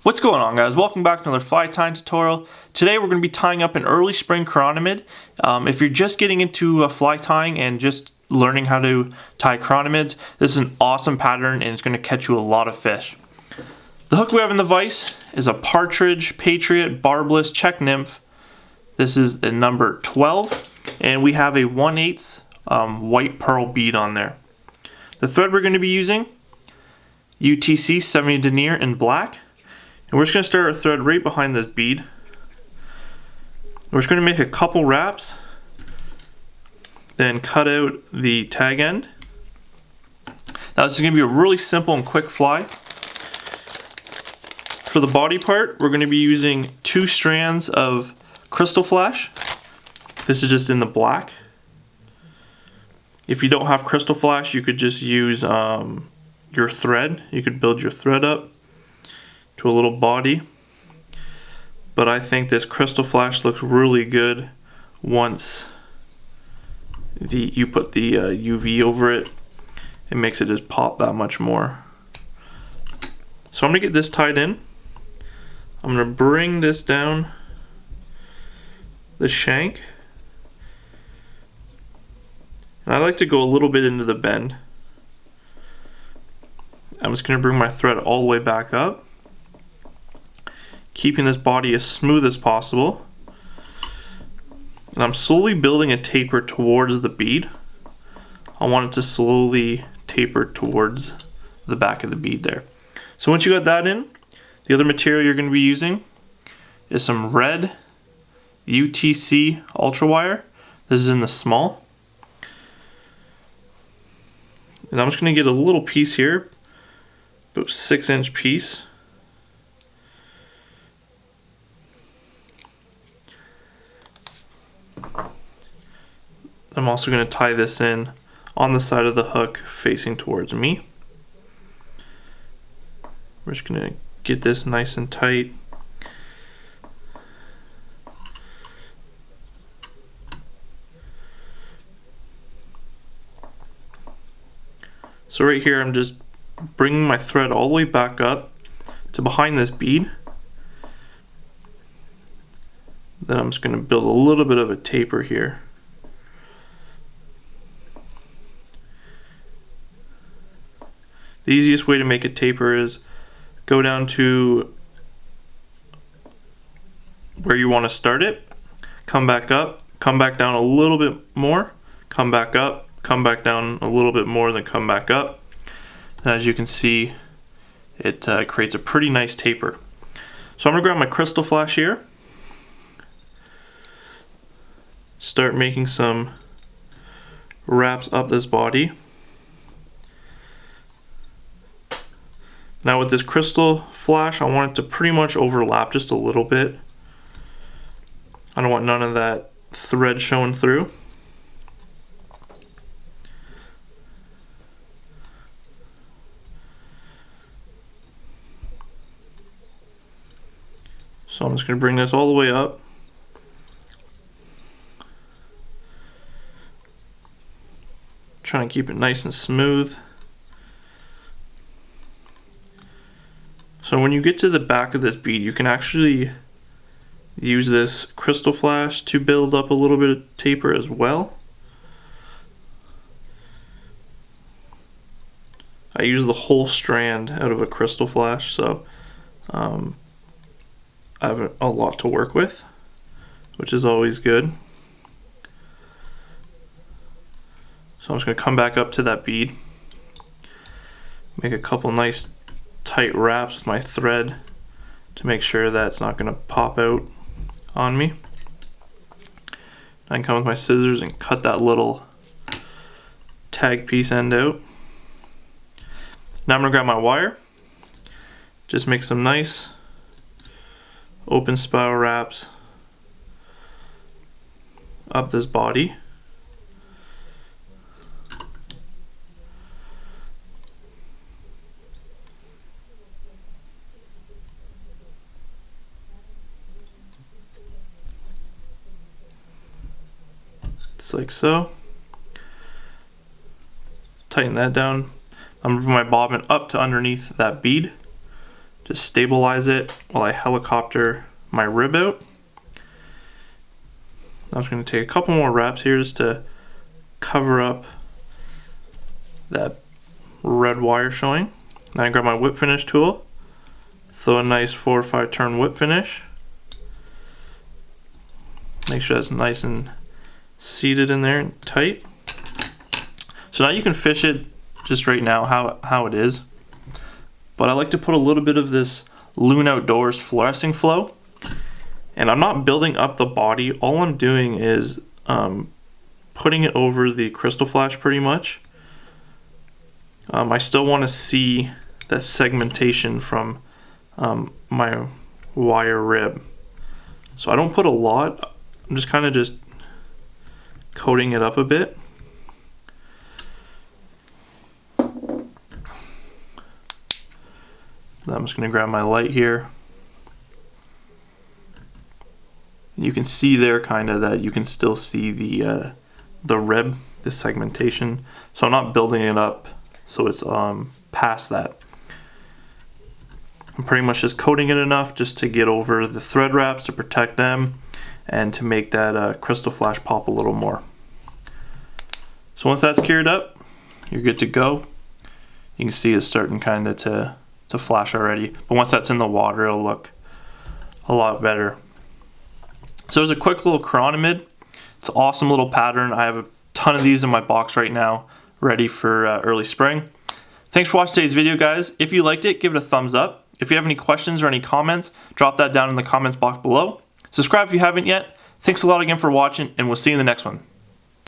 What's going on, guys? Welcome back to another fly tying tutorial. Today we're going to be tying up an early spring chironomid. If you're just getting into fly tying and just learning how to tie chironomids, this is an awesome pattern and it's going to catch you a lot of fish. The hook we have in the vise is a Partridge, Patriot, barbless, check nymph. This is the number 12 and we have a 1/8 white pearl bead on there. The thread we're going to be using, UTC 70 denier in black. And we're just going to start our thread right behind this bead. We're just going to make a couple wraps, then cut out the tag end. Now this is going to be a really simple and quick fly. For the body part, we're going to be using 2 strands of Krystal flash. This is just in the black. If you don't have Krystal flash, you could just use your thread. You could build your thread up to a little body, but I think this Krystal flash looks really good once you put the UV over it. It makes it just pop that much more. So I'm gonna get this tied in. I'm gonna bring this down the shank, and I like to go a little bit into the bend. I'm just gonna bring my thread all the way back up, keeping this body as smooth as possible. And I'm slowly building a taper towards the bead. I want it to slowly taper towards the back of the bead there. So once you got that in, the other material you're going to be using is some red UTC ultra wire. This is in the small. And I'm just going to get a little piece here, about 6-inch piece. I'm also going to tie this in on the side of the hook facing towards me. We're just going to get this nice and tight. So right here I'm just bringing my thread all the way back up to behind this bead. Then I'm just going to build a little bit of a taper here. The easiest way to make a taper is go down to where you want to start it, come back up, come back down a little bit more, come back up, come back down a little bit more, then come back up. And as you can see, it creates a pretty nice taper. So I'm going to grab my Krystal flash here, start making some wraps up this body. Now with this Krystal flash, I want it to pretty much overlap just a little bit. I don't want none of that thread showing through. So I'm just going to bring this all the way up. Trying to keep it nice and smooth. So when you get to the back of this bead, you can actually use this Krystal flash to build up a little bit of taper as well. I use the whole strand out of a Krystal flash, so I have a lot to work with, which is always good. So I'm just going to come back up to that bead, make a couple nice tight wraps with my thread to make sure that it's not going to pop out on me. I can come with my scissors and cut that little tag piece end out. Now I'm going to grab my wire, just make some nice open spiral wraps up this body. Just like so. Tighten that down. I'm moving my bobbin up to underneath that bead Just stabilize it while I helicopter my rib out. I'm just going to take a couple more wraps here just to cover up that red wire showing. Now I grab my whip finish tool, throw a nice 4 or 5 turn whip finish. Make sure that's nice and seated in there and tight. So now you can fish it just right now how it is. But I like to put a little bit of this Loon Outdoors Fluorescing flow. And I'm not building up the body. All I'm doing is putting it over the Krystal flash pretty much. I still want to see that segmentation from my wire rib. So I don't put a lot. I'm just kind of just coating it up a bit. I'm just going to grab my light here. You can see there kind of that you can still see the rib, the segmentation. So I'm not building it up so it's past that. I'm pretty much just coating it enough just to get over the thread wraps to protect them and to make that Krystal flash pop a little more. So once that's cured up, you're good to go. You can see it's starting kind of to flash already, but once that's in the water it'll look a lot better. So there's a quick little Chironomid. It's an awesome little pattern. I have a ton of these in my box right now ready for early spring. Thanks for watching today's video, guys. If you liked it, give it a thumbs up. If you have any questions or any comments, drop that down in the comments box below. Subscribe if you haven't yet. Thanks a lot again for watching, and we'll see you in the next one.